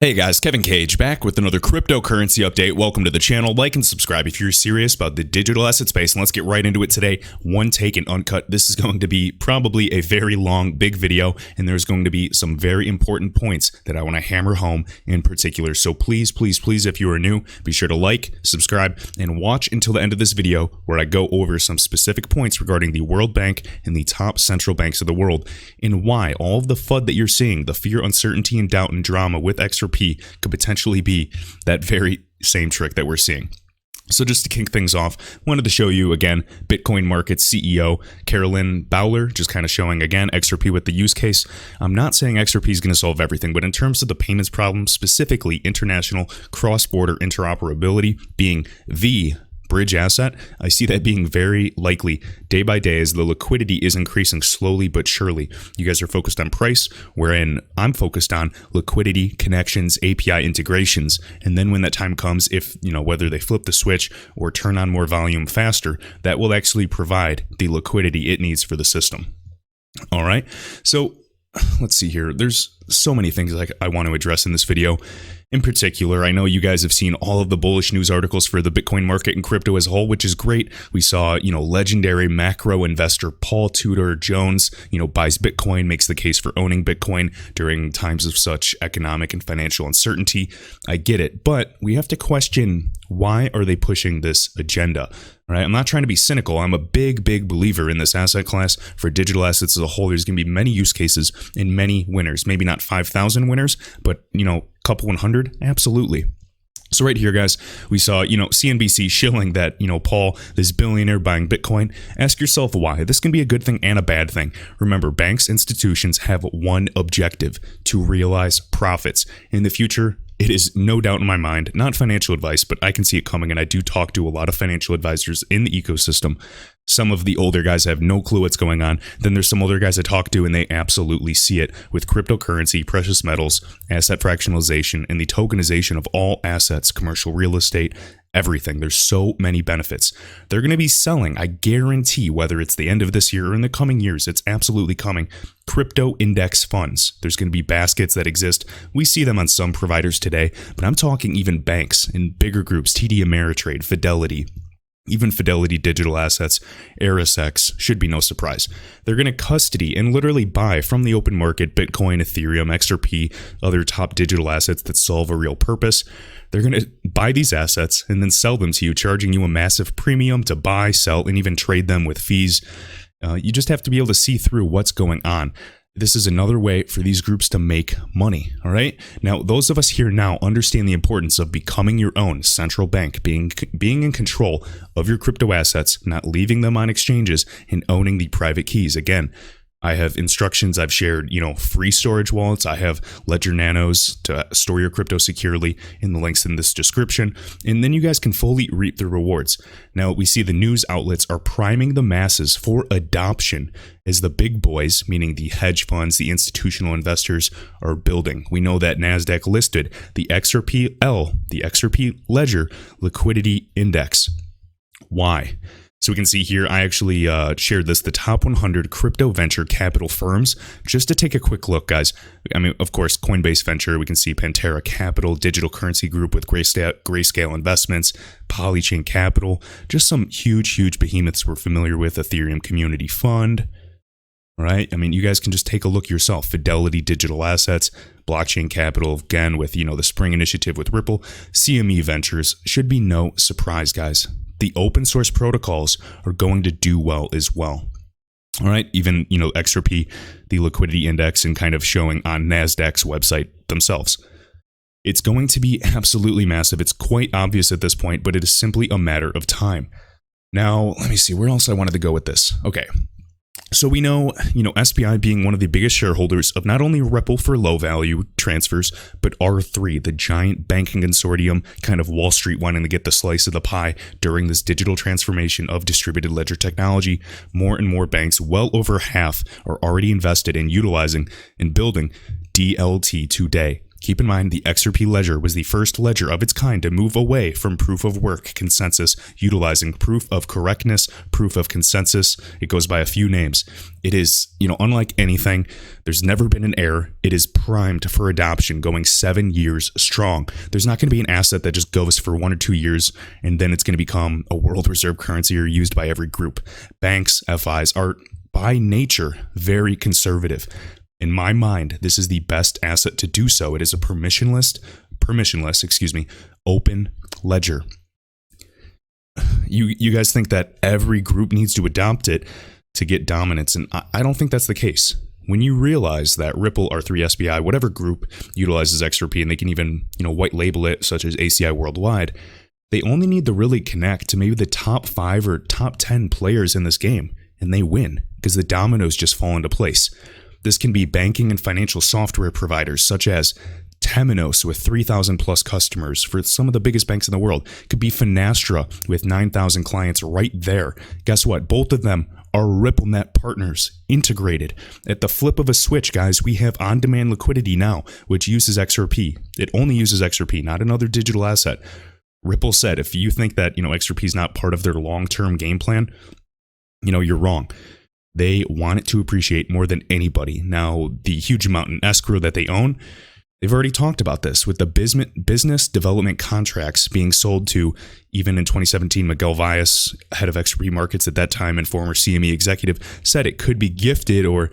Hey guys, Kevin Cage back with another cryptocurrency update. Welcome to the channel. Like and subscribe if you're serious about the digital asset space. And let's get right into it today. One take and uncut. This is going to be probably a very long, big video, and there's going to be some very important points that I want to hammer home in particular. So please, if you are new, be sure to like, subscribe, and watch until the end of this video where I go over some specific points regarding the World Bank and the top central banks of the world and why all of the FUD that you're seeing, the fear, uncertainty, and doubt and drama with XRP could potentially be that very same trick that we're seeing. So just to kick things off, wanted to show you again Bitcoin Markets CEO Carolyn Bowler, just kind of showing again XRP with the use case. I'm not saying XRP is going to solve everything, but in terms of the payments problem, specifically international cross-border interoperability being the bridge asset, I see that being very likely day by day as the liquidity is increasing slowly but surely. You guys are focused on price, wherein I'm focused on liquidity, connections, API integrations. And then when that time comes, if, whether they flip the switch or turn on more volume faster, that will actually provide the liquidity it needs for the system. All right. So let's see here. There's so many things I want to address in this video. In particular, I know you guys have seen all of the bullish news articles for the Bitcoin market and crypto as a whole, which is great. We saw, legendary macro investor Paul Tudor Jones, buys Bitcoin, makes the case for owning Bitcoin during times of such economic and financial uncertainty. I get it, but we have to question, why are they pushing this agenda? Right? I'm not trying to be cynical. I'm a big believer in this asset class. For digital assets as a whole, there's going to be many use cases and many winners. Maybe not 5,000 winners, but, couple 100? Absolutely. So right here, guys, we saw, CNBC shilling that, Paul, this billionaire buying Bitcoin. Ask yourself why. This can be a good thing and a bad thing. Remember, banks, institutions have one objective: to realize profits. In the future, it is no doubt in my mind, not financial advice, but I can see it coming, and I do talk to a lot of financial advisors in the ecosystem. Some of the older guys have no clue what's going on. Then there's some older guys I talk to, and they absolutely see it with cryptocurrency, precious metals, asset fractionalization, and the tokenization of all assets, commercial real estate, everything. There's so many benefits. They're going to be selling, I guarantee, whether it's the end of this year or in the coming years, it's absolutely coming, crypto index funds. There's going to be baskets that exist. We see them on some providers today, but I'm talking even banks and bigger groups, TD Ameritrade, Fidelity, even Fidelity Digital Assets, ErisX, should be no surprise. They're going to custody and literally buy from the open market Bitcoin, Ethereum, XRP, other top digital assets that solve a real purpose. They're going to buy these assets and then sell them to you, charging you a massive premium to buy, sell, and even trade them with fees. You just have to be able to see through what's going on. This is another way for these groups to make money, all right? Now, those of us here now understand the importance of becoming your own central bank, being in control of your crypto assets, not leaving them on exchanges, and owning the private keys. Again, I have instructions. I've shared, free storage wallets. I have Ledger Nanos to store your crypto securely in the links in this description. And then you guys can fully reap the rewards. Now, we see the news outlets are priming the masses for adoption as the big boys, meaning the hedge funds, the institutional investors, are building. We know that NASDAQ listed the XRP-L, the XRP Ledger Liquidity Index. Why? So we can see here, I actually shared this, the top 100 crypto venture capital firms, just to take a quick look, guys. I mean, of course, Coinbase Venture, we can see Pantera Capital, Digital Currency Group with Grayscale Investments, Polychain Capital, just some huge behemoths we're familiar with, Ethereum Community Fund, right? I mean, you guys can just take a look yourself. Fidelity Digital Assets, Blockchain Capital, again, with, the Spring Initiative with Ripple, CME Ventures, should be no surprise, guys. The open source protocols are going to do well as well. All right, even, XRP, the liquidity index, and kind of showing on NASDAQ's website themselves. It's going to be absolutely massive. It's quite obvious at this point, but it is simply a matter of time. Now, let me see where else I wanted to go with this. Okay. So we know, SBI being one of the biggest shareholders of not only Ripple for low value transfers, but R3, the giant banking consortium, kind of Wall Street wanting to get the slice of the pie during this digital transformation of distributed ledger technology. More and more banks, well over half, are already invested in utilizing and building DLT today. Keep in mind, the XRP ledger was the first ledger of its kind to move away from proof of work consensus, utilizing proof of correctness, proof of consensus. It goes by a few names. It is, unlike anything, there's never been an error. It is primed for adoption, going 7 years strong. There's not going to be an asset that just goes for 1 or 2 years and then it's going to become a world reserve currency or used by every group. Banks, FIs are by nature very conservative. In my mind, this is the best asset to do so. It is a permissionless, open ledger. You guys think that every group needs to adopt it to get dominance, and I don't think that's the case. When you realize that Ripple, R3, SBI, whatever group utilizes XRP, and they can even, white label it, such as ACI worldwide, they only need to really connect to maybe the top 5 or top 10 players in this game, and they win because the dominoes just fall into place. This can be banking and financial software providers such as Temenos with 3,000 plus customers for some of the biggest banks in the world. It could be Finastra with 9,000 clients right there. Guess what? Both of them are RippleNet partners integrated. At the flip of a switch, guys, we have on-demand liquidity now, which uses XRP. It only uses XRP, not another digital asset. Ripple said, if you think that, XRP is not part of their long-term game plan, you're wrong. They want it to appreciate more than anybody. Now, the huge amount in escrow that they own, they've already talked about this with the business development contracts being sold to, even in 2017, Miguel Valles, head of XRP markets at that time and former CME executive, said it could be gifted or,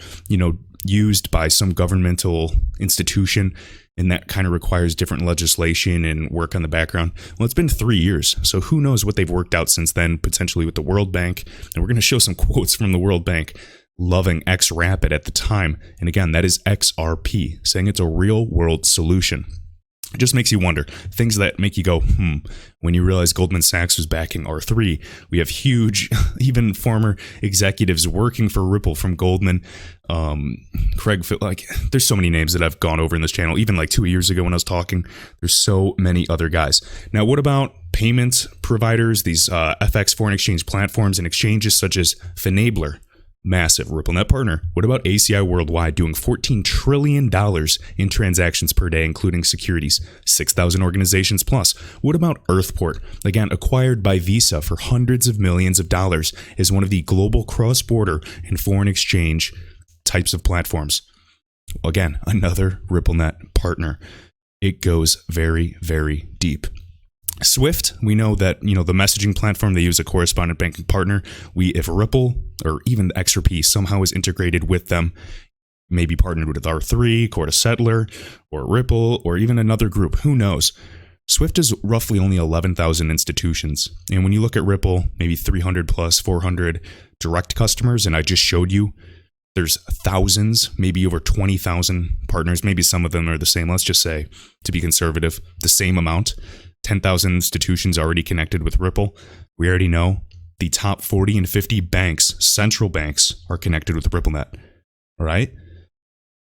used by some governmental institution. And that kind of requires different legislation and work on the background. Well, it's been 3 years, so who knows what they've worked out since then, potentially with the World Bank. And we're going to show some quotes from the World Bank loving XRapid at the time. And again, that is XRP, saying it's a real world solution. It just makes you wonder. Things that make you go, when you realize Goldman Sachs was backing R3. We have huge, even former executives working for Ripple from Goldman. Craig, there's so many names that I've gone over in this channel. Even 2 years ago when I was talking, there's so many other guys. Now, what about payment providers, these FX foreign exchange platforms and exchanges such as Finabler? Massive RippleNet partner. What about ACI Worldwide doing $14 trillion in transactions per day, including securities, 6,000 organizations plus? What about Earthport? Again, acquired by Visa for hundreds of millions of dollars, is one of the global cross-border and foreign exchange types of platforms. Again, another RippleNet partner. It goes very, very deep. Swift, we know that, the messaging platform, they use a correspondent banking partner. If Ripple or even the XRP somehow is integrated with them, maybe partnered with R3, Corda Settler, or Ripple, or even another group, who knows? Swift is roughly only 11,000 institutions. And when you look at Ripple, maybe 300 plus 400 direct customers, and I just showed you, there's thousands, maybe over 20,000 partners. Maybe some of them are the same. Let's just say, to be conservative, the same amount. 10,000 institutions already connected with Ripple. We already know the top 40 and 50 banks, central banks, are connected with RippleNet. All right?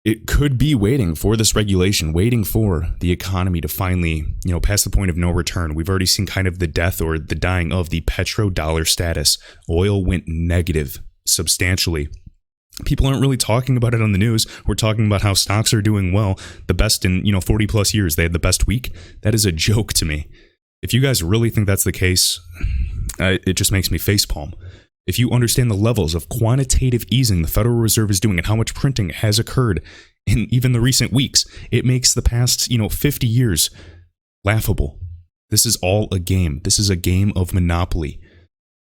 It could be waiting for this regulation, waiting for the economy to finally, pass the point of no return. We've already seen kind of the death or the dying of the petrodollar status. Oil went negative substantially. People aren't really talking about it on the news. We're talking about how stocks are doing well, the best in 40 plus years. They had the best week. That is a joke to me. If you guys really think that's the case, it just makes me facepalm. If you understand the levels of quantitative easing the Federal Reserve is doing and how much printing has occurred in even the recent weeks, it makes the past 50 years laughable. This is all a game. This is a game of Monopoly.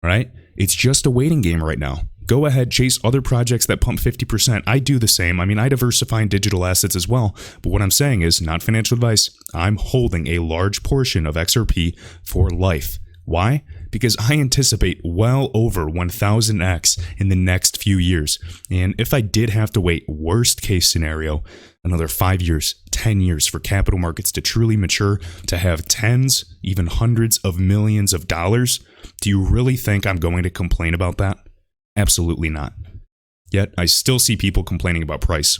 All right? It's just a waiting game right now. Go ahead, chase other projects that pump 50%. I do the same. I diversify in digital assets as well. But what I'm saying is, not financial advice, I'm holding a large portion of XRP for life. Why? Because I anticipate well over 1000x in the next few years. And if I did have to wait, worst case scenario, another 5 years, 10 years for capital markets to truly mature, to have tens, even hundreds of millions of dollars, do you really think I'm going to complain about that? Absolutely not. Yet, I still see people complaining about price.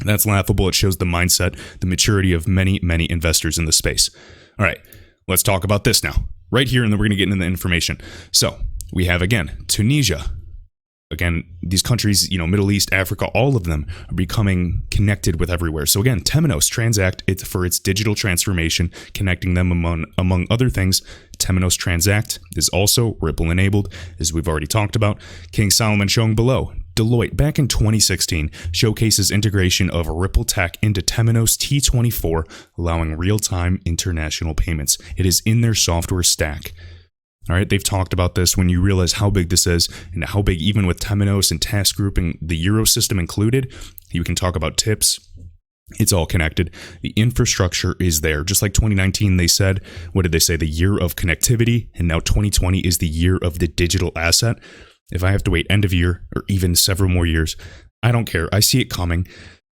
That's laughable. It shows the mindset, the maturity of many, many investors in the space. All right, let's talk about this now. Right here, and then we're going to get into the information. So, we have, again, Tunisia, Again, these countries, Middle East, Africa, all of them are becoming connected with everywhere. So again, Temenos Transact, it's for its digital transformation, connecting them among other things. Temenos Transact is also Ripple enabled, as we've already talked about. King Solomon showing below. Deloitte, back in 2016, showcases integration of Ripple tech into Temenos T24, allowing real-time international payments. It is in their software stack. All right, they've talked about this. When you realize how big this is and how big, even with Temenos and task grouping, the Euro system included, you can talk about tips. It's all connected. The infrastructure is there. Just like 2019, they said, what did they say? The year of connectivity. And now 2020 is the year of the digital asset. If I have to wait end of year or even several more years, I don't care. I see it coming.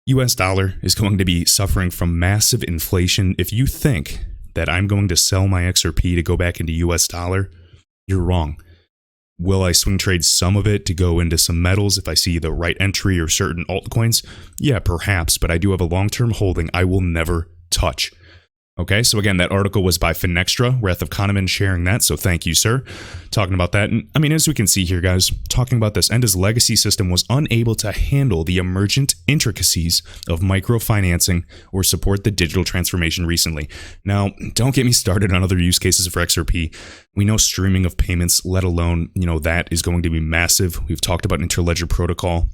US dollar is going to be suffering from massive inflation. If you think that I'm going to sell my XRP to go back into US dollar, you're wrong. Will I swing trade some of it to go into some metals if I see the right entry or certain altcoins? Yeah, perhaps, but I do have a long-term holding I will never touch. Okay, so again, that article was by Finextra, Wrath of Kahneman sharing that, so thank you, sir. Talking about that, and I mean, as we can see here, guys, talking about this, Enda's legacy system was unable to handle the emergent intricacies of microfinancing or support the digital transformation recently. Now, don't get me started on other use cases for XRP. We know streaming of payments, let alone, that is going to be massive. We've talked about Interledger Protocol,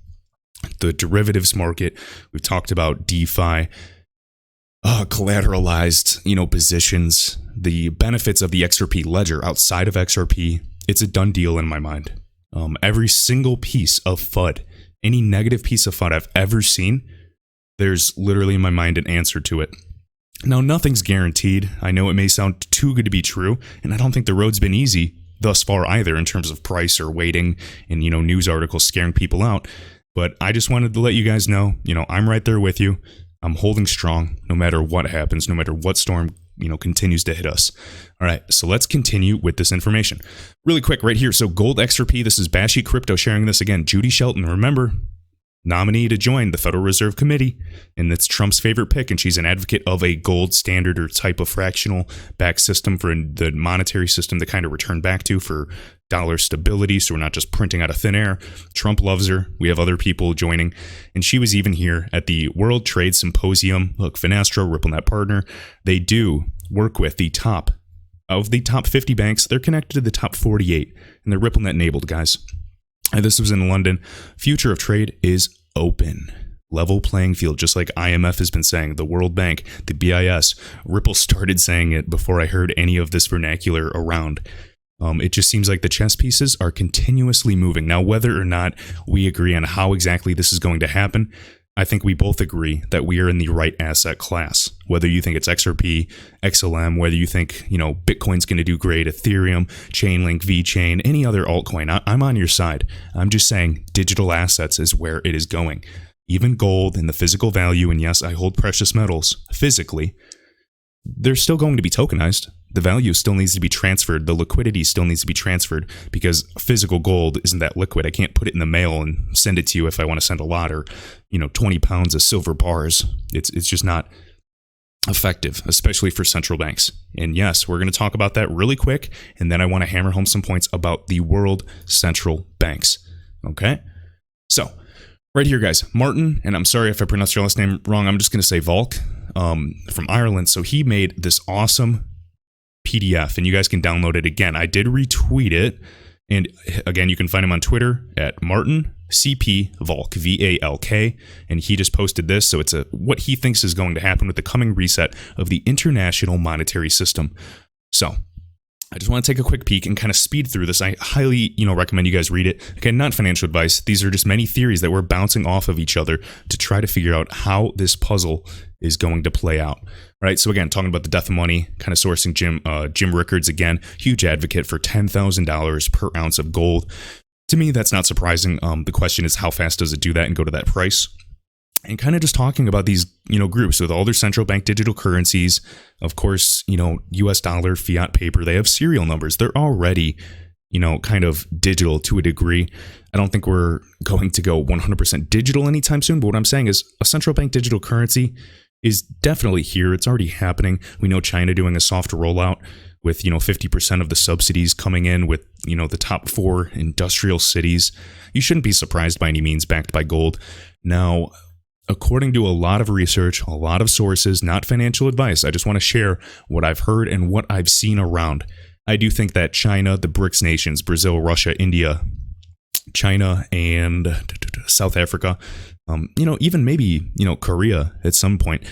the derivatives market. We've talked about DeFi. Collateralized, positions, the benefits of the XRP ledger outside of XRP, it's a done deal in my mind. Every single piece of FUD, any negative piece of FUD I've ever seen, there's literally in my mind an answer to it. Now, nothing's guaranteed. I know it may sound too good to be true, and I don't think the road's been easy thus far either in terms of price or waiting and, news articles scaring people out. But I just wanted to let you guys know, I'm right there with you. I'm holding strong no matter what happens, no matter what storm, continues to hit us. All right, so let's continue with this information. Really quick right here. So Gold XRP, this is Bashy Crypto sharing this again. Judy Shelton, remember, nominee to join the Federal Reserve Committee, and it's Trump's favorite pick, and she's an advocate of a gold standard or type of fractional back system for the monetary system to kind of return back to for dollar stability, so we're not just printing out of thin air. Trump loves her. We have other people joining, and she was even here at the World Trade Symposium. Look, Finastra, RippleNet partner, they do work with the top of the top 50 banks. They're connected to the top 48, and they're RippleNet enabled, guys. This was in London. Future of trade is open. Level playing field, just like IMF has been saying, the World Bank, the BIS. Ripple started saying it before I heard any of this vernacular around. It just seems like the chess pieces are continuously moving. Now, whether or not we agree on how exactly this is going to happen, I think we both agree that we are in the right asset class. Whether you think it's XRP, XLM, whether you think, Bitcoin's going to do great, Ethereum, Chainlink, VeChain, any other altcoin, I'm on your side. I'm just saying digital assets is where it is going. Even gold and the physical value, and yes, I hold precious metals physically, they're still going to be tokenized. The value still needs to be transferred. The liquidity still needs to be transferred because physical gold isn't that liquid. I can't put it in the mail and send it to you if I want to send a lot, or 20 pounds of silver bars. It's just not effective, especially for central banks. And yes, we're going to talk about that really quick, and then I want to hammer home some points about the world central banks. Okay? So, right here, guys, Martin, and I'm sorry if I pronounced your last name wrong, I'm just going to say Volk, from Ireland. So he made this awesome PDF, and you guys can download it again. I did retweet it, and again, you can find him on Twitter at Martin CP Volk, VALK, and he just posted this. So it's what he thinks is going to happen with the coming reset of the international monetary system. So I just want to take a quick peek and kind of speed through this. I highly, recommend you guys read it. Again, not financial advice. These are just many theories that we're bouncing off of each other to try to figure out how this puzzle is going to play out. Right. So again, talking about the death of money, kind of sourcing Jim Rickards again, huge advocate for $10,000 per ounce of gold. To me, that's not surprising. The question is, how fast does it do that and go to that price? And kind of just talking about these, groups with all their central bank digital currencies. Of course, US dollar, fiat paper, they have serial numbers. They're already, kind of digital to a degree. I don't think we're going to go 100% digital anytime soon. But what I'm saying is a central bank digital currency, is definitely here. It's already happening. We know China doing a soft rollout with, 50% of the subsidies coming in with, the top 4 industrial cities. You shouldn't be surprised by any means, backed by gold. Now, according to a lot of research, a lot of sources, not financial advice, I just want to share what I've heard and what I've seen around. I do think that China, the BRICS nations, Brazil, Russia, India, China, and South Africa, even maybe, Korea at some point,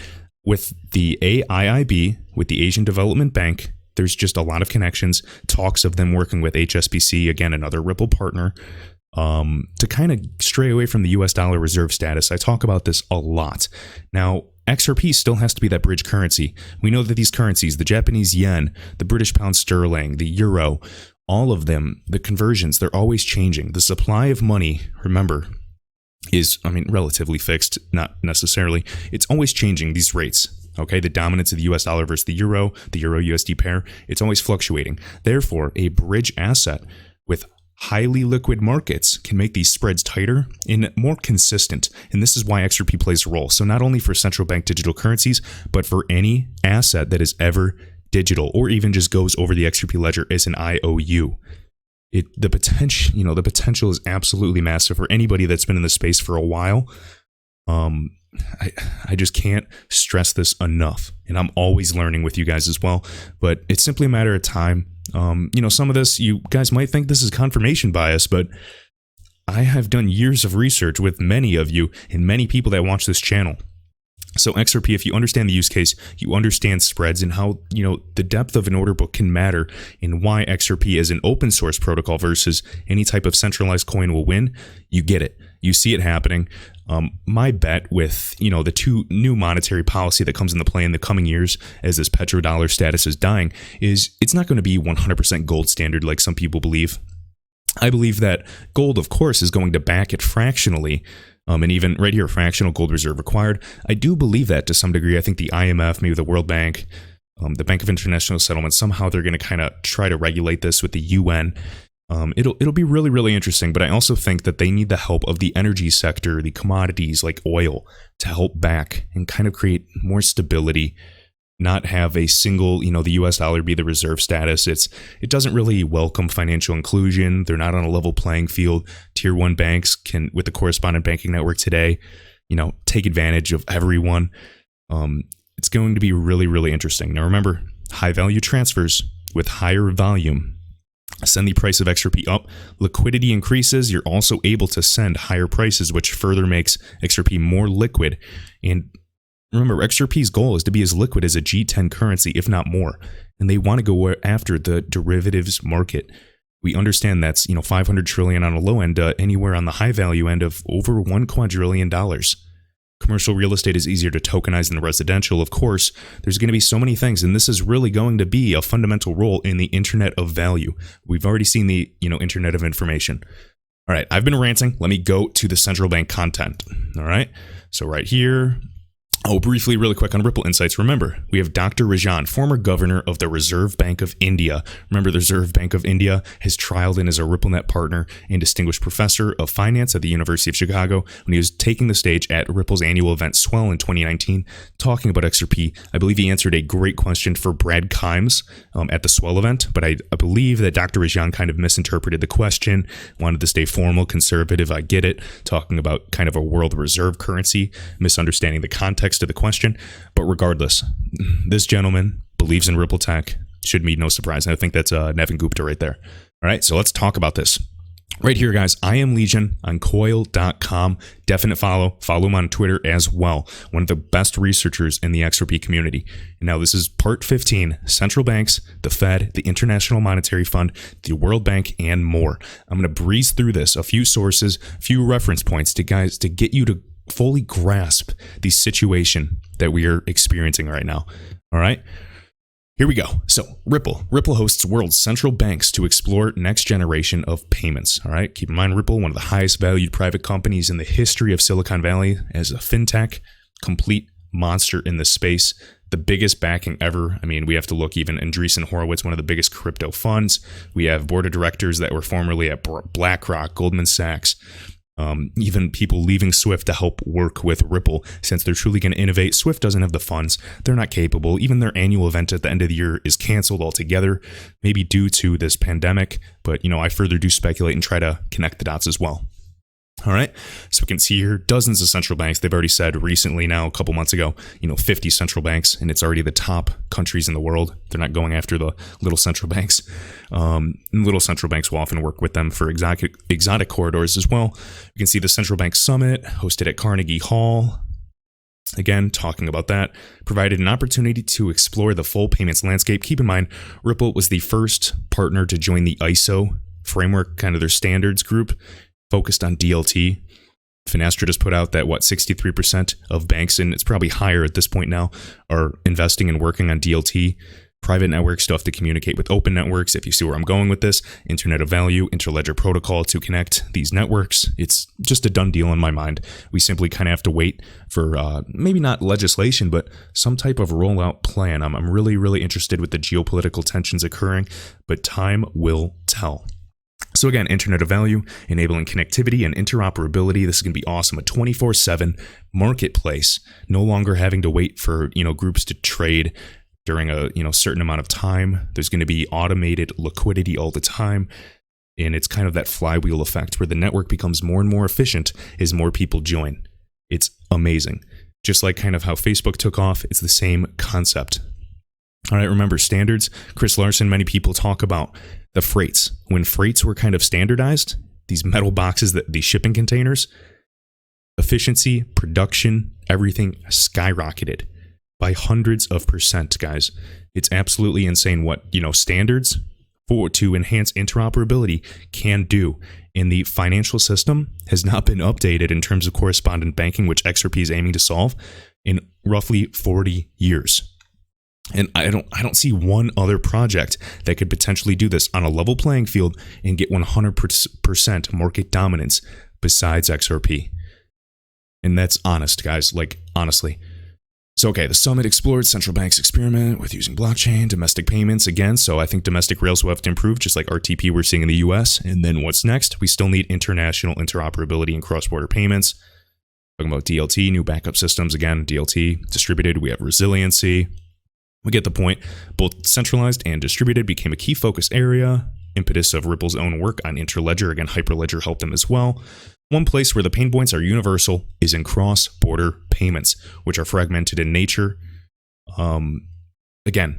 with the AIIB, with the Asian Development Bank, there's just a lot of connections, talks of them working with HSBC, again, another Ripple partner, to kind of stray away from the US dollar reserve status. I talk about this a lot. Now, XRP still has to be that bridge currency. We know that these currencies, the Japanese yen, the British pound sterling, the euro, all of them, the conversions, they're always changing. The supply of money, remember, is, relatively fixed, not necessarily. It's always changing, these rates. Okay, the dominance of the US dollar versus the euro USD pair, it's always fluctuating. Therefore, a bridge asset with highly liquid markets can make these spreads tighter and more consistent. And this is why XRP plays a role. So not only for central bank digital currencies, but for any asset that is ever digital or even just goes over the XRP ledger as an IOU. The potential is absolutely massive for anybody that's been in the space for a while. I just can't stress this enough, and I'm always learning with you guys as well, but it's simply a matter of time. Some of this, you guys might think this is confirmation bias, but I have done years of research with many of you and many people that watch this channel. So XRP, if you understand the use case, you understand spreads and how, the depth of an order book can matter and why XRP is an open source protocol versus any type of centralized coin will win, you get it. You see it happening. My bet with, the 2 new monetary policy that comes into play in the coming years as this petrodollar status is dying is it's not going to be 100% gold standard like some people believe. I believe that gold, of course, is going to back it fractionally. And even right here, fractional gold reserve required. I do believe that to some degree. I think the IMF, maybe the World Bank, the Bank of International Settlements, somehow they're going to kind of try to regulate this with the UN. It'll be really, really interesting. But I also think that they need the help of the energy sector, the commodities like oil, to help back and kind of create more stability. Not have a single, the US dollar be the reserve status. It doesn't really welcome financial inclusion. They're not on a level playing field. Tier 1 banks can, with the correspondent banking network today, take advantage of everyone. It's going to be really, really interesting. Now remember, high value transfers with higher volume send the price of XRP up. Liquidity increases. You're also able to send higher prices, which further makes XRP more liquid. And remember, XRP's goal is to be as liquid as a G10 currency, if not more. And they want to go after the derivatives market. We understand that's, $500 trillion on a low end, anywhere on the high value end of over $1 quadrillion. Commercial real estate is easier to tokenize than residential. Of course, there's going to be so many things, and this is really going to be a fundamental role in the Internet of Value. We've already seen the, Internet of Information. All right, I've been ranting. Let me go to the central bank content. All right, so right here. Oh, briefly, really quick on Ripple Insights. Remember, we have Dr. Rajan, former governor of the Reserve Bank of India. Remember, the Reserve Bank of India has trialed in as a RippleNet partner and distinguished professor of finance at the University of Chicago when he was taking the stage at Ripple's annual event Swell in 2019, talking about XRP. I believe he answered a great question for Brad Kimes at the Swell event, but I believe that Dr. Rajan kind of misinterpreted the question, wanted to stay formal, conservative. I get it, talking about kind of a world reserve currency, misunderstanding the context to the question. But regardless, this gentleman believes in Ripple tech. Should be no surprise. And I think that's Nevin Gupta right there. All right, so let's talk about this. Right here, guys, I am Legion on coil.com. Definite follow. Follow him on Twitter as well. One of the best researchers in the XRP community. And now this is part 15, central banks, the Fed, the International Monetary Fund, the World Bank, and more. I'm going to breeze through this, a few sources, few reference points to get you to fully grasp the situation that we are experiencing right now. All right, here we go. So Ripple hosts world's central banks to explore next generation of payments. All right, keep in mind Ripple, one of the highest valued private companies in the history of Silicon Valley as a fintech, complete monster in the space. The biggest backing ever. I mean, we have to look even Andreessen Horowitz, one of the biggest crypto funds. We have board of directors that were formerly at BlackRock, Goldman Sachs. Even people leaving Swift to help work with Ripple, since they're truly going to innovate. Swift doesn't have the funds. They're not capable. Even their annual event at the end of the year is canceled altogether, maybe due to this pandemic. But, I further do speculate and try to connect the dots as well. All right, so we can see here dozens of central banks. They've already said recently now, a couple months ago, 50 central banks, and it's already the top countries in the world. They're not going after the little central banks. Little central banks will often work with them for exotic corridors as well. You can see the Central Bank Summit hosted at Carnegie Hall. Again, talking about that, provided an opportunity to explore the full payments landscape. Keep in mind, Ripple was the first partner to join the ISO framework, kind of their standards group, focused on DLT. Finastra just put out that 63% of banks, and it's probably higher at this point now, are investing and working on DLT. Private networks still have to communicate with open networks. If you see where I'm going with this, Internet of Value, interledger protocol to connect these networks. It's just a done deal in my mind. We simply kind of have to wait for maybe not legislation, but some type of rollout plan. I'm really, really interested with the geopolitical tensions occurring, but time will tell. So again, Internet of Value, enabling connectivity and interoperability. This is going to be awesome. A 24/7 marketplace, no longer having to wait for, groups to trade during a, certain amount of time. There's going to be automated liquidity all the time. And it's kind of that flywheel effect where the network becomes more and more efficient as more people join. It's amazing. Just like kind of how Facebook took off, it's the same concept. All right, remember standards. Chris Larson, many people talk about the freights. When freights were kind of standardized, these metal boxes, these shipping containers, efficiency, production, everything skyrocketed by hundreds of percent, guys. It's absolutely insane what, standards to enhance interoperability can do. And the financial system has not been updated in terms of correspondent banking, which XRP is aiming to solve, in roughly 40 years. And I don't see one other project that could potentially do this on a level playing field and get 100% market dominance besides XRP. And that's honest, guys, honestly. So, okay, the summit explored central banks' experiment with using blockchain, domestic payments again. So I think domestic rails will have to improve, just like RTP we're seeing in the US. And then what's next? We still need international interoperability and cross-border payments. Talking about DLT, new backup systems. Again, DLT, distributed. We have resiliency. We get the point. Both centralized and distributed became a key focus area. Impetus of Ripple's own work on Interledger. Again, Hyperledger helped them as well. One place where the pain points are universal is in cross-border payments, which are fragmented in nature. Again,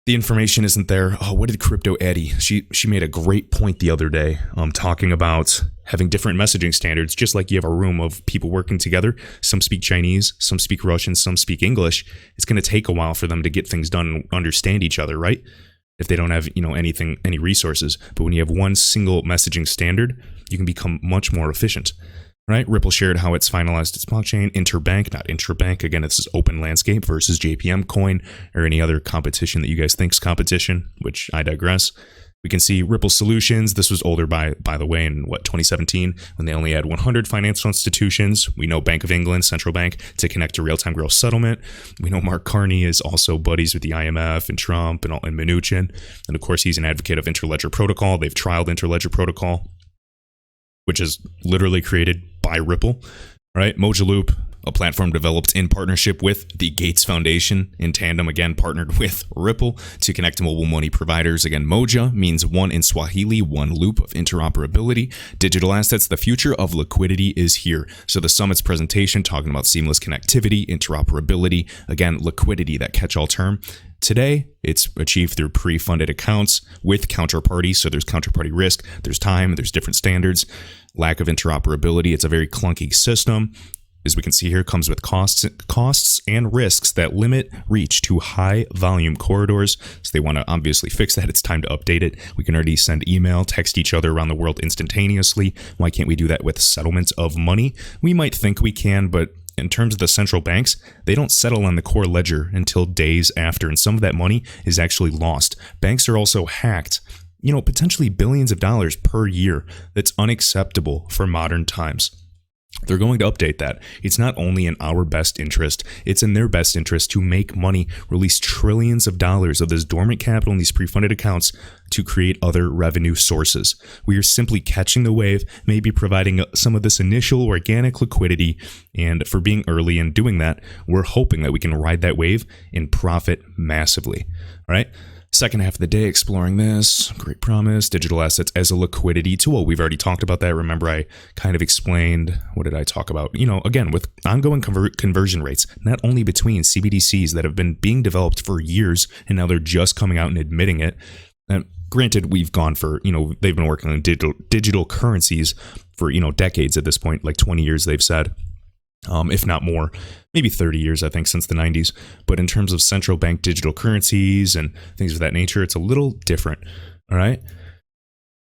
the information isn't there. Oh, what did Crypto Eddie? She made a great point the other day, talking about having different messaging standards, just like you have a room of people working together. Some speak Chinese, some speak Russian, some speak English. It's going to take a while for them to get things done and understand each other, right? If they don't have, any resources. But when you have one single messaging standard, you can become much more efficient. Right? Ripple shared how it's finalized its blockchain, interbank, not intrabank. Again, this is open landscape versus JPM coin or any other competition that you guys think's competition, which I digress. We can see Ripple Solutions. This was older, by the way, in 2017, when they only had 100 financial institutions. We know Bank of England, central bank, to connect to real-time gross settlement. We know Mark Carney is also buddies with the IMF and Trump and Mnuchin. And of course, he's an advocate of Interledger Protocol. They've trialed Interledger Protocol, which is literally created by Ripple, right? Moja Loop, a platform developed in partnership with the Gates Foundation, in tandem, again, partnered with Ripple to connect to mobile money providers. Again, Moja means one in Swahili, one loop of interoperability. Digital assets, the future of liquidity is here. So the summit's presentation talking about seamless connectivity, interoperability, again, liquidity, that catch-all term. Today, it's achieved through pre-funded accounts with counterparty. So there's counterparty risk, there's time, there's different standards, lack of interoperability. It's a very clunky system. As we can see here, comes with costs and risks that limit reach to high volume corridors. So they want to obviously fix that. It's time to update it. We can already send email, text each other around the world instantaneously. Why can't we do that with settlements of money? We might think we can, but in terms of the central banks, they don't settle on the core ledger until days after, and some of that money is actually lost. Banks are also hacked, potentially billions of dollars per year. That's unacceptable for modern times. They're going to update that. It's not only in our best interest, it's in their best interest to make money, release trillions of dollars of this dormant capital in these pre-funded accounts to create other revenue sources. We are simply catching the wave, maybe providing some of this initial organic liquidity, and for being early in doing that, we're hoping that we can ride that wave and profit massively. All right. Second half of the day, exploring this. Great promise. Digital assets as a liquidity tool. We've already talked about that. Remember, I kind of explained, what did I talk about? Again, with ongoing conversion rates, not only between CBDCs that have been being developed for years, and now they're just coming out and admitting it. And granted, we've gone for, they've been working on digital currencies for, decades at this point, like 20 years, they've said. If not more, maybe 30 years, I think, since the 90s. But in terms of central bank digital currencies and things of that nature, it's a little different. All right.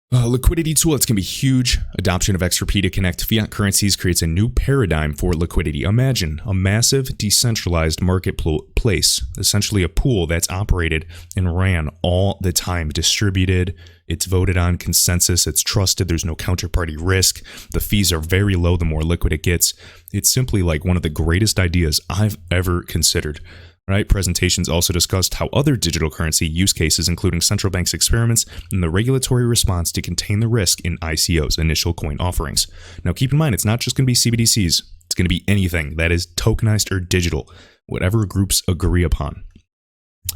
Liquidity tool, it's going to be huge. Adoption of XRP to connect fiat currencies creates a new paradigm for liquidity. Imagine a massive decentralized marketplace, essentially a pool that's operated and ran all the time, distributed. It's voted on consensus. It's trusted. There's no counterparty risk. The fees are very low the more liquid it gets. It's simply like one of the greatest ideas I've ever considered. Right? Presentations also discussed how other digital currency use cases, including central banks' experiments and the regulatory response to contain the risk in ICOs, initial coin offerings. Now, keep in mind, it's not just going to be CBDCs. It's going to be anything that is tokenized or digital, whatever groups agree upon.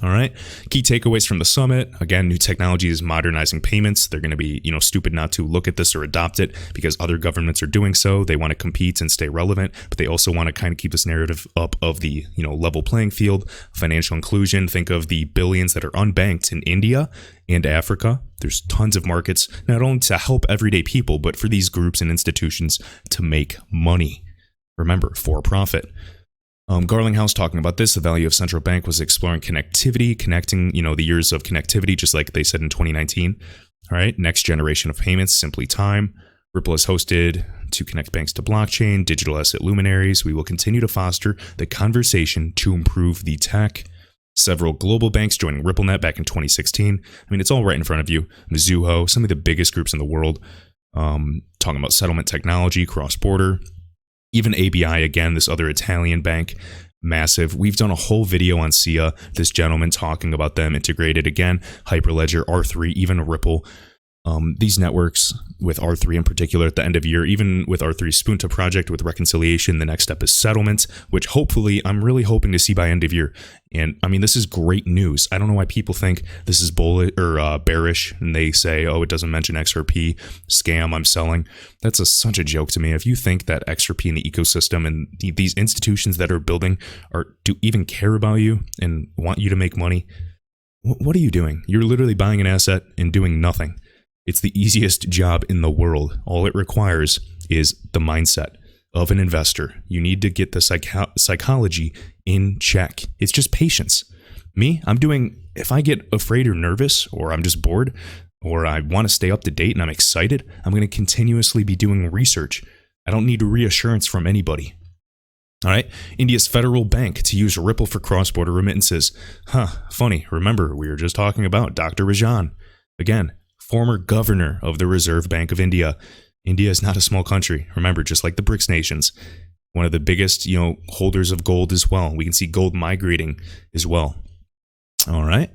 All right. Key takeaways from the summit. Again, new technology is modernizing payments. They're going to be, stupid not to look at this or adopt it because other governments are doing so. They want to compete and stay relevant, but they also want to kind of keep this narrative up of the, level playing field, financial inclusion. Think of the billions that are unbanked in India and Africa. There's tons of markets, not only to help everyday people, but for these groups and institutions to make money. Remember, for profit. Garlinghouse talking about this, the value of central bank was exploring connectivity, connecting, the years of connectivity, just like they said in 2019. All right, next generation of payments, simply time. Ripple is hosted to connect banks to blockchain, digital asset luminaries. We will continue to foster the conversation to improve the tech. Several global banks joining RippleNet back in 2016. It's all right in front of you. Mizuho, some of the biggest groups in the world, talking about settlement technology, cross-border. Even ABI, again, this other Italian bank, massive. We've done a whole video on SIA, this gentleman talking about them integrated again, Hyperledger, R3, even Ripple. These networks with R3 in particular at the end of year, even with R3's Spunta project with reconciliation, the next step is settlement, which hopefully I'm really hoping to see by end of year. And this is great news. I don't know why people think this is bullish or bearish, and they say, oh, it doesn't mention XRP, scam, I'm selling. That's such a joke to me. If you think that XRP and the ecosystem and these institutions that are building do even care about you and want you to make money, what are you doing? You're literally buying an asset and doing nothing. It's the easiest job in the world. All it requires is the mindset of an investor. You need to get the psychology in check. It's just patience. If I get afraid or nervous, or I'm just bored, or I want to stay up to date and I'm excited, I'm going to continuously be doing research. I don't need reassurance from anybody. All right. India's federal bank to use Ripple for cross-border remittances. Funny. Remember, we were just talking about Dr. Rajan. Again, former governor of the Reserve Bank of India. India is not a small country. Remember, just like the BRICS nations, one of the biggest, holders of gold as well. We can see gold migrating as well. All right.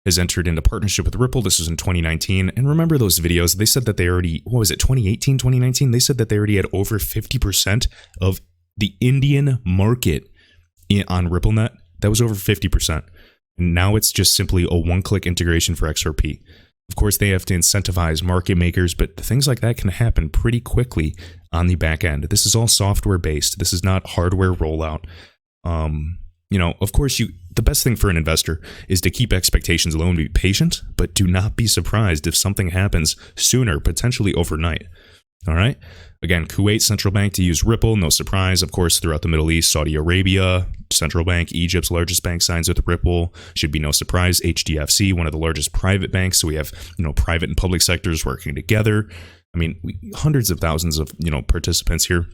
Has entered into partnership with Ripple. This was in 2019. And remember those videos? They said that they already, 2018, 2019? They said that they already had over 50% of the Indian market on RippleNet. That was over 50%. And now it's just simply a one-click integration for XRP. Of course, they have to incentivize market makers, but things like that can happen pretty quickly on the back end. This is all software based. This is not hardware rollout. Of course, the best thing for an investor is to keep expectations low and be patient, but do not be surprised if something happens sooner, potentially overnight. All right. Again, Kuwait central bank to use Ripple. No surprise, of course, throughout the Middle East, Saudi Arabia, central bank, Egypt's largest bank signs with Ripple. Should be no surprise. HDFC, one of the largest private banks. So we have, private and public sectors working together. Hundreds of thousands of, participants here.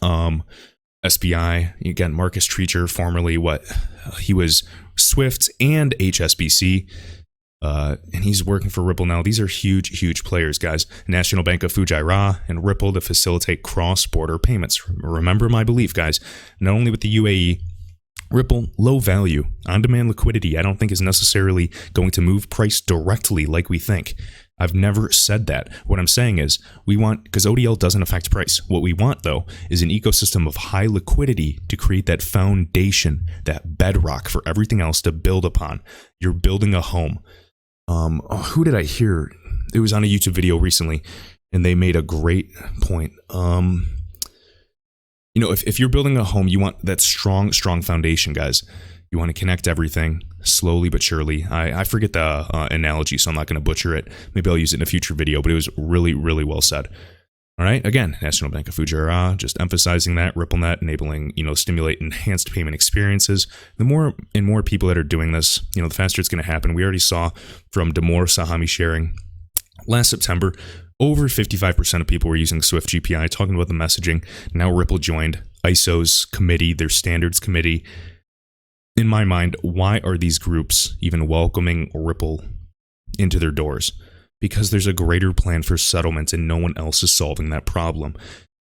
SBI, again, Marcus Treacher, formerly he was Swift and HSBC. And he's working for Ripple now. These are huge, huge players, guys. National Bank of Fujairah and Ripple to facilitate cross-border payments. Remember my belief, guys. Not only with the UAE, Ripple, low value, on-demand liquidity, I don't think is necessarily going to move price directly like we think. I've never said that. What I'm saying is we want, because ODL doesn't affect price. What we want, though, is an ecosystem of high liquidity to create that foundation, that bedrock for everything else to build upon. You're building a home. Who did I hear? It was on a YouTube video recently, and they made a great point. If you're building a home, you want that strong foundation, guys. You want to connect everything slowly but surely. I forget the analogy, so I'm not going to butcher it. Maybe I'll use it in a future video, but it was really, really well said. All right. Again, National Bank of Fujairah, just emphasizing that, RippleNet enabling, stimulate enhanced payment experiences. The more and more people that are doing this, the faster it's going to happen. We already saw from Damor Sahami sharing last September, over 55% of people were using Swift GPI, talking about the messaging. Now Ripple joined ISO's committee, their standards committee. In my mind, why are these groups even welcoming Ripple into their doors? Because there's a greater plan for settlements and no one else is solving that problem.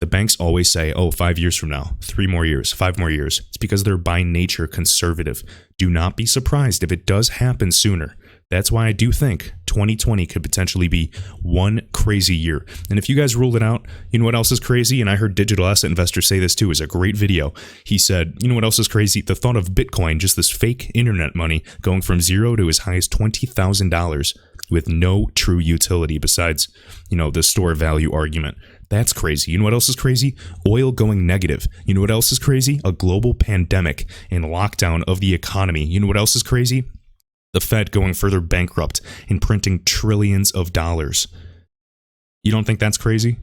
The banks always say, 5 years from now, 3 more years, 5 more years. It's because they're by nature conservative. Do not be surprised if it does happen sooner. That's why I do think 2020 could potentially be one crazy year. And if you guys rule it out, you know what else is crazy? And I heard Digital Asset Investor say this too. Is a great video. He said, you know what else is crazy? The thought of Bitcoin, just this fake internet money, going from zero to as high as $20,000 with no true utility besides, the store value argument. That's crazy. You know what else is crazy? Oil going negative. You know what else is crazy? A global pandemic and lockdown of the economy. You know what else is crazy? The Fed going further bankrupt and printing trillions of dollars. You don't think that's crazy?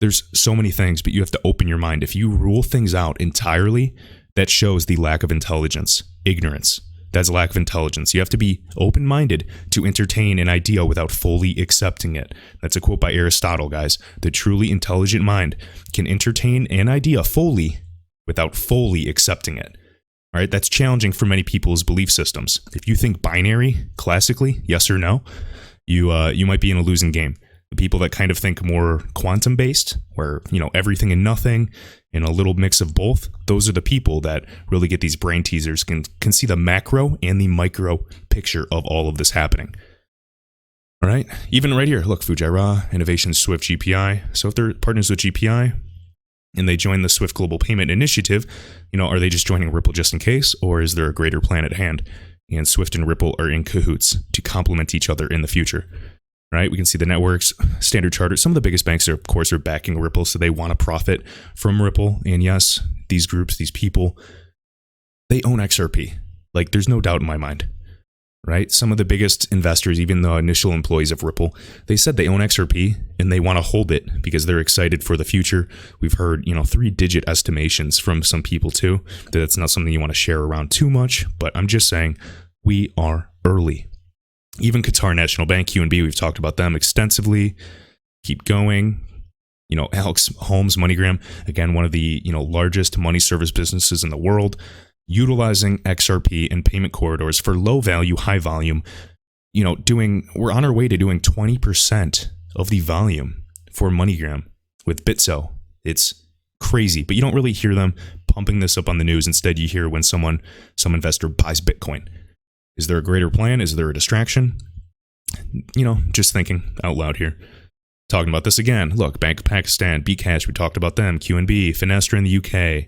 There's so many things, but you have to open your mind. If you rule things out entirely, that shows the lack of intelligence, ignorance. That's a lack of intelligence. You have to be open-minded to entertain an idea without fully accepting it. That's a quote by Aristotle, guys. The truly intelligent mind can entertain an idea fully without fully accepting it. All right, that's challenging for many people's belief systems. If you think binary, classically, yes or no, you might be in a losing game. The people that kind of think more quantum-based, where, everything and nothing, and a little mix of both, those are the people that really get these brain teasers, can see the macro and the micro picture of all of this happening. All right, even right here, look, Fujairah, Innovation Swift GPI. So if they're partners with GPI, and they join the Swift Global Payment Initiative, are they just joining Ripple just in case, or is there a greater plan at hand? And Swift and Ripple are in cahoots to complement each other in the future, right? We can see the networks, Standard Chartered. Some of the biggest banks are, of course, are backing Ripple, so they want to profit from Ripple. And yes, these groups, these people, they own XRP. Like, there's no doubt in my mind. Right? Some of the biggest investors, even the initial employees of Ripple, they said they own XRP and they want to hold it because they're excited for the future. We've heard, 3-digit estimations from some people too. That's not something you want to share around too much, but I'm just saying we are early. Even Qatar National Bank, QNB, we've talked about them extensively. Keep going. Alex Holmes, MoneyGram, again, one of the, largest money service businesses in the world, utilizing XRP and payment corridors for low value, high volume, we're on our way to doing 20% of the volume for MoneyGram with Bitso. It's crazy, but you don't really hear them pumping this up on the news. Instead, you hear when some investor buys Bitcoin. Is there a greater plan? Is there a distraction? Just thinking out loud here. Talking about this again. Look, Bank of Pakistan, Bcash, we talked about them, QNB, Finestra in the UK,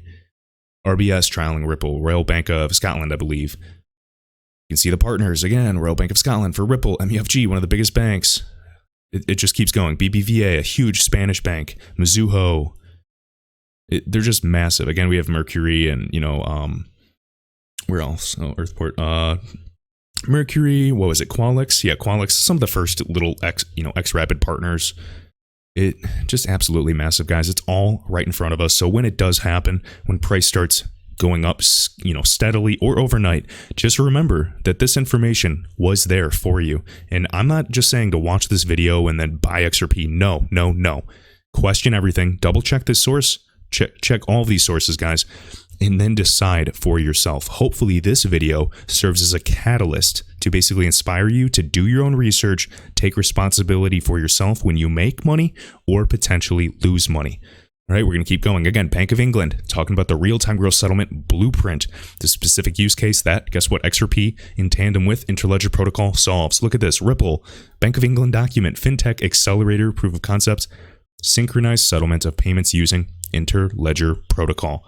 RBS trialing Ripple, Royal Bank of Scotland, I believe. You can see the partners again, Royal Bank of Scotland for Ripple, MUFG, one of the biggest banks. It just keeps going. BBVA, a huge Spanish bank, Mizuho. They're just massive. Again, we have Mercury and, where else? Oh, Earthport. Mercury, what was it? Qualix? Yeah, Qualix, some of the first little X-Rapid partners. It just absolutely massive, guys. It's all right in front of us. So when it does happen, when price starts going up, steadily or overnight, just remember that this information was there for you. And I'm not just saying to watch this video and then buy XRP. No. Question everything. Double check this source. Check all these sources, guys, and then decide for yourself. Hopefully this video serves as a catalyst to basically inspire you to do your own research, take responsibility for yourself when you make money or potentially lose money. All right, we're going to keep going. Again, Bank of England, talking about the real-time gross settlement blueprint, the specific use case that, guess what, XRP in tandem with Interledger Protocol solves. Look at this, Ripple, Bank of England document, FinTech Accelerator, proof of concepts, synchronized settlement of payments using Interledger Protocol,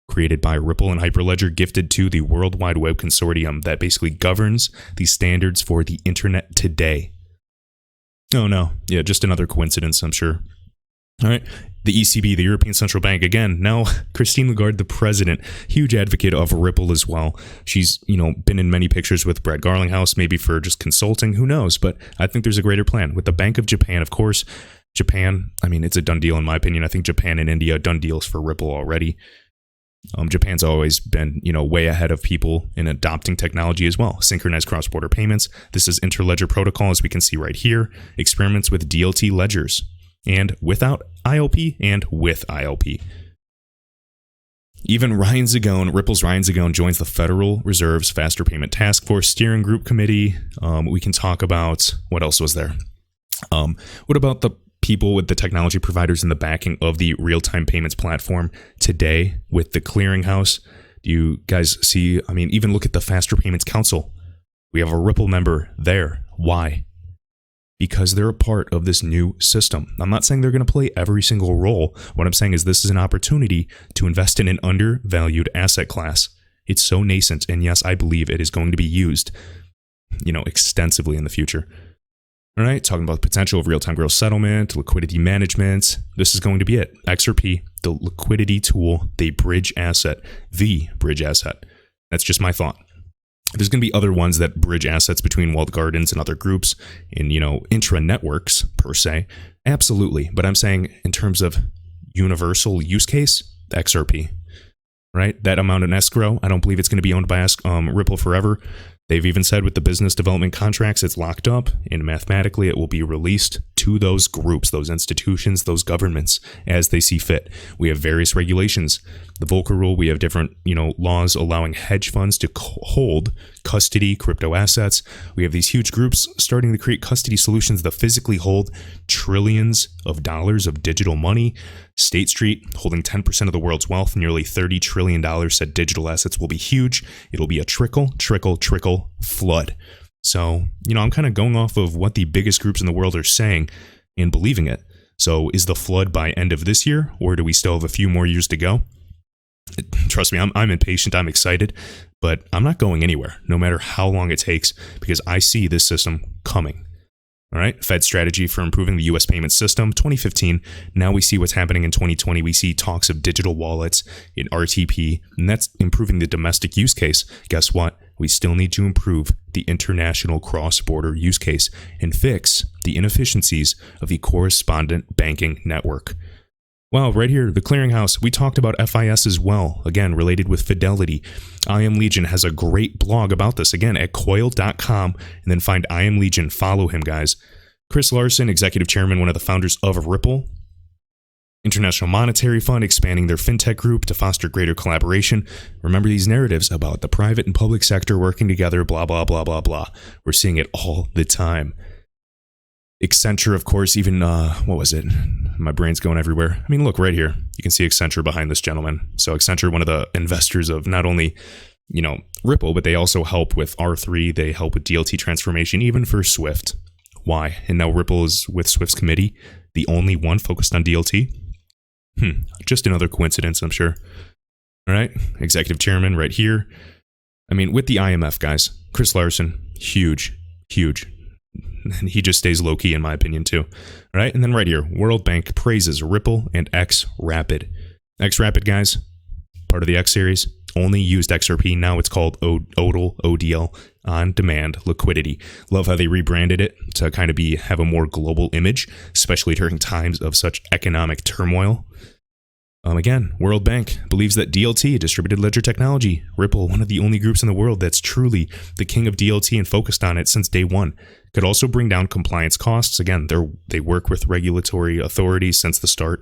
created by Ripple and Hyperledger, gifted to the World Wide Web Consortium that basically governs the standards for the internet today. Oh no, yeah, just another coincidence, I'm sure. All right, the ECB, the European Central Bank, again, now Christine Lagarde, the president, huge advocate of Ripple as well. She's, been in many pictures with Brett Garlinghouse, maybe for just consulting, who knows, but I think there's a greater plan. With the Bank of Japan, of course, Japan, it's a done deal in my opinion. I think Japan and India, done deals for Ripple already. Japan's always been, way ahead of people in adopting technology as well. Synchronized cross-border payments. This is Interledger Protocol, as we can see right here. Experiments with DLT ledgers. And without ILP and with ILP. Even Ryan Zagone, Ripple's Ryan Zagone, joins the Federal Reserve's Faster Payment Task Force Steering Group Committee. We can talk about, what else was there? What about the people with the technology providers in the backing of the real-time payments platform today with the clearinghouse? Do you guys see, even look at the Faster Payments Council. We have a Ripple member there. Why? Because they're a part of this new system. I'm not saying they're going to play every single role. What I'm saying is this is an opportunity to invest in an undervalued asset class. It's so nascent, and yes, I believe it is going to be used, extensively in the future. All right, talking about the potential of real-time gross settlement, liquidity management. This is going to be it. XRP, the liquidity tool, the bridge asset. That's just my thought. There's going to be other ones that bridge assets between walled gardens and other groups in, intra-networks, per se. Absolutely. But I'm saying in terms of universal use case, XRP, right? That amount in escrow, I don't believe it's going to be owned by Ripple forever. They've even said with the business development contracts, it's locked up, and mathematically it will be released to those groups, those institutions, those governments as they see fit. We have various regulations. The Volcker rule, we have different, laws allowing hedge funds to hold custody crypto assets. We have these huge groups starting to create custody solutions that physically hold trillions of dollars of digital money. State Street holding 10% of the world's wealth, nearly $30 trillion, said digital assets will be huge. It'll be a trickle flood. So, I'm kind of going off of what the biggest groups in the world are saying and believing it. So is the flood by end of this year, or do we still have a few more years to go? Trust me, I'm impatient, I'm excited, but I'm not going anywhere, no matter how long it takes, because I see this system coming. All right, Fed strategy for improving the U.S. payment system, 2015. Now we see what's happening in 2020. We see talks of digital wallets in RTP, and that's improving the domestic use case. Guess what? We still need to improve the international cross-border use case and fix the inefficiencies of the correspondent banking network. Wow, right here, the clearinghouse. We talked about FIS as well, again, related with Fidelity. I Am Legion has a great blog about this, again, at coil.com, and then find I Am Legion. Follow him, guys. Chris Larson, executive chairman, one of the founders of Ripple. International Monetary Fund, expanding their fintech group to foster greater collaboration. Remember these narratives about the private and public sector working together, blah, blah, blah, blah, blah. We're seeing it all the time. Accenture, of course, even, what was it? My brain's going everywhere. Look right here. You can see Accenture behind this gentleman. So Accenture, one of the investors of not only, Ripple, but they also help with R3. They help with DLT transformation, even for Swift. Why? And now Ripple is with Swift's committee, the only one focused on DLT. Just another coincidence, I'm sure. All right. Executive chairman right here. With the IMF, guys, Chris Larson, huge. And he just stays low-key, in my opinion, too. All right, and then right here, World Bank praises Ripple and XRapid. XRapid, guys, part of the X series, only used XRP. Now it's called ODL, on-demand liquidity. Love how they rebranded it to kind of have a more global image, especially during times of such economic turmoil. Again, World Bank believes that DLT, distributed ledger technology, Ripple, one of the only groups in the world that's truly the king of DLT and focused on it since day one, could also bring down compliance costs. Again, they work with regulatory authorities since the start.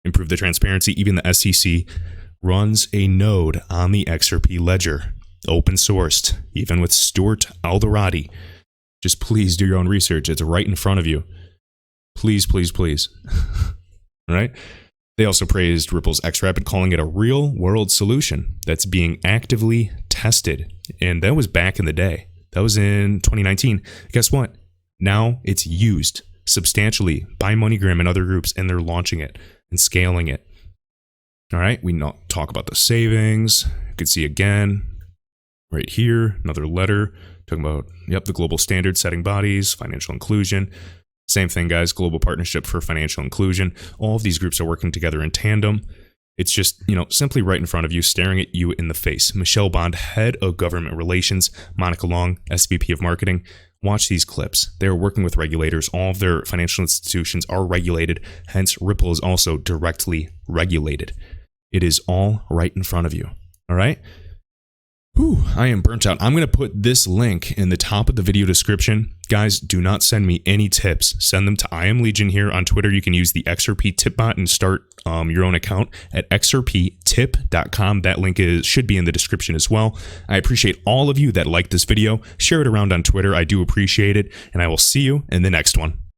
Improve the transparency. Even the SEC runs a node on the XRP ledger, open sourced, even with Stuart Alderati. Just please do your own research. It's right in front of you. Please. All right. They also praised Ripple's XRP, calling it a real-world solution that's being actively tested. And that was back in the day. That was in 2019. Guess what? Now it's used substantially by MoneyGram and other groups, and they're launching it and scaling it. All right, we talk about the savings. You can see again right here, another letter talking about, the global standard setting bodies, financial inclusion. Same thing, guys, global partnership for financial inclusion. All of these groups are working together in tandem. It's just, simply right in front of you, staring at you in the face. Michelle Bond, head of government relations, Monica Long, SVP of marketing. Watch these clips. They're working with regulators. All of their financial institutions are regulated. Hence, Ripple is also directly regulated. It is all right in front of you. All right? Whew, I am burnt out. I'm going to put this link in the top of the video description. Guys, do not send me any tips. Send them to I Am Legion here on Twitter. You can use the XRP tip bot and start your own account at xrptip.com. That link should be in the description as well. I appreciate all of you that liked this video. Share it around on Twitter. I do appreciate it. And I will see you in the next one.